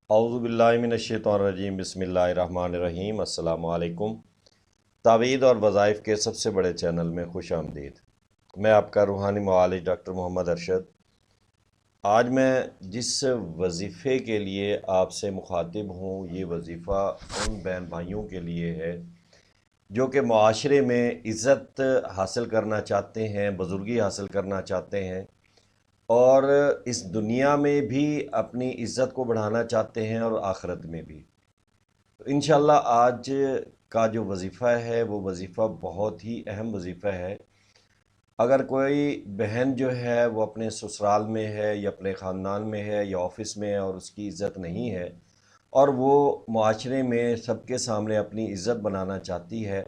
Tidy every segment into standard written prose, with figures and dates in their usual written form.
اعوذ باللہ من الشیطان الرجیم بسم اللہ الرحمن الرحیم السلام علیکم۔ تعویذ اور وظائف کے سب سے بڑے چینل میں خوش آمدید۔ میں آپ کا روحانی معالج ڈاکٹر محمد ارشد۔ آج میں جس وظیفے کے لیے آپ سے مخاطب ہوں، یہ وظیفہ ان بہن بھائیوں کے لیے ہے جو کہ معاشرے میں عزت حاصل کرنا چاہتے ہیں، بزرگی حاصل کرنا چاہتے ہیں، اور اس دنیا میں بھی اپنی عزت کو بڑھانا چاہتے ہیں اور آخرت میں بھی۔ تو انشاءاللہ آج کا جو وظیفہ ہے وہ وظیفہ بہت ہی اہم وظیفہ ہے۔ اگر کوئی بہن جو ہے وہ اپنے سسرال میں ہے یا اپنے خاندان میں ہے یا آفس میں ہے اور اس کی عزت نہیں ہے اور وہ معاشرے میں سب کے سامنے اپنی عزت بنانا چاہتی ہے،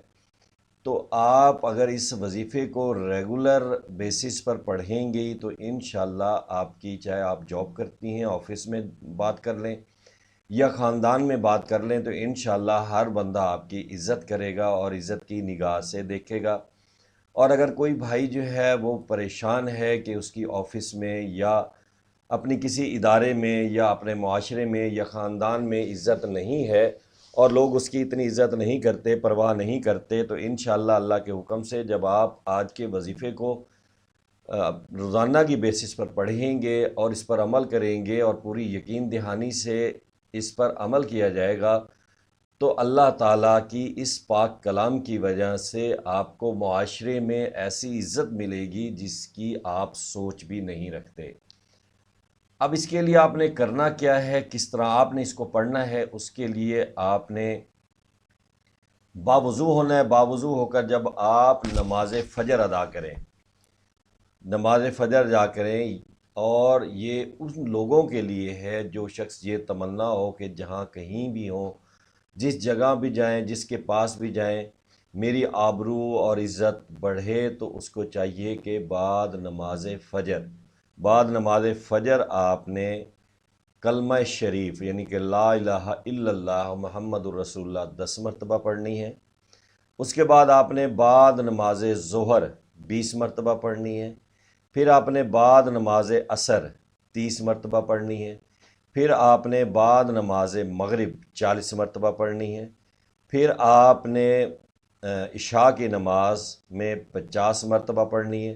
تو آپ اگر اس وظیفے کو ریگولر بیسس پر پڑھیں گی تو انشاءاللہ آپ کی، چاہے آپ جاب کرتی ہیں، آفس میں بات کر لیں یا خاندان میں بات کر لیں، تو انشاءاللہ ہر بندہ آپ کی عزت کرے گا اور عزت کی نگاہ سے دیکھے گا۔ اور اگر کوئی بھائی جو ہے وہ پریشان ہے کہ اس کی آفس میں یا اپنی کسی ادارے میں یا اپنے معاشرے میں یا خاندان میں عزت نہیں ہے اور لوگ اس کی اتنی عزت نہیں کرتے، پرواہ نہیں کرتے، تو انشاءاللہ اللہ کے حکم سے جب آپ آج کے وظیفے کو روزانہ کی بیسس پر پڑھیں گے اور اس پر عمل کریں گے اور پوری یقین دہانی سے اس پر عمل کیا جائے گا، تو اللہ تعالیٰ کی اس پاک کلام کی وجہ سے آپ کو معاشرے میں ایسی عزت ملے گی جس کی آپ سوچ بھی نہیں رکھتے۔ اب اس کے لیے آپ نے کرنا کیا ہے، کس طرح آپ نے اس کو پڑھنا ہے، اس کے لیے آپ نے باوضو ہونا ہے۔ باوضو ہو کر جب آپ نماز فجر ادا کریں، نماز فجر جا کریں، اور یہ ان لوگوں کے لیے ہے جو شخص یہ تمنا ہو کہ جہاں کہیں بھی ہوں، جس جگہ بھی جائیں، جس کے پاس بھی جائیں، میری آبرو اور عزت بڑھے، تو اس کو چاہیے کہ بعد نماز فجر آپ نے کلمہ شریف یعنی کہ لا الہ الا اللہ محمد الرسول اللہ 10 مرتبہ پڑھنی ہے۔ اس کے بعد آپ نے بعد نماز ظہر 20 مرتبہ پڑھنی ہے۔ پھر آپ نے بعد نماز عصر 30 مرتبہ پڑھنی ہے۔ پھر آپ نے بعد نماز مغرب 40 مرتبہ پڑھنی ہے۔ پھر آپ نے عشاء کی نماز میں 50 مرتبہ پڑھنی ہے،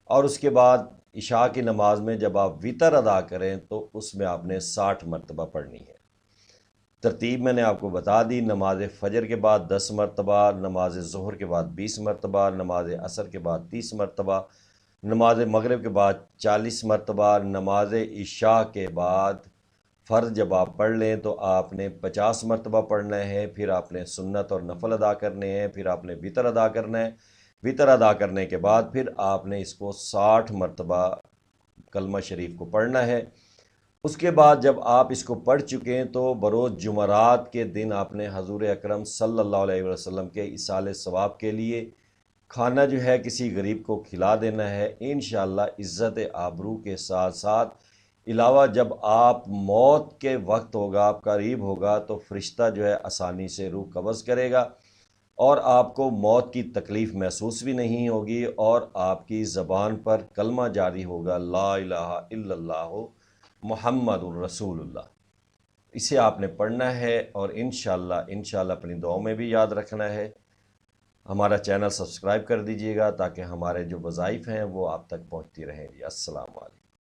اور اس کے بعد عشاء کی نماز میں جب آپ وطر ادا کریں تو اس میں آپ نے 60 مرتبہ پڑھنی ہے۔ ترتیب میں نے آپ کو بتا دی: نماز فجر کے بعد 10 مرتبہ، نماز ظہر کے بعد 20 مرتبہ، نماز عصر کے بعد 30 مرتبہ، نماز مغرب کے بعد 40 مرتبہ، نماز عشاء کے بعد فرض جب آپ پڑھ لیں تو آپ نے 50 مرتبہ پڑھنا ہے۔ پھر آپ نے سنت اور نفل ادا کرنے ہیں، پھر آپ نے وطر ادا کرنا ہے۔ وطر ادا کرنے کے بعد پھر آپ نے اس کو 60 مرتبہ کلمہ شریف کو پڑھنا ہے۔ اس کے بعد جب آپ اس کو پڑھ چکے ہیں تو بروز جمعرات کے دن آپ نے حضور اکرم صلی اللہ علیہ وسلم کے ایصال ثواب کے لیے کھانا جو ہے کسی غریب کو کھلا دینا ہے۔ انشاءاللہ عزت آبرو کے ساتھ ساتھ علاوہ جب آپ موت کے وقت ہوگا، آپ قریب ہوگا، تو فرشتہ جو ہے آسانی سے روح قبض کرے گا اور آپ کو موت کی تکلیف محسوس بھی نہیں ہوگی، اور آپ کی زبان پر کلمہ جاری ہوگا، لا الہ الا اللہ محمد الرسول اللہ۔ اسے آپ نے پڑھنا ہے اور انشاءاللہ اپنی دعاؤں میں بھی یاد رکھنا ہے۔ ہمارا چینل سبسکرائب کر دیجیے گا تاکہ ہمارے جو وظائف ہیں وہ آپ تک پہنچتی رہیں۔ السلام علیکم۔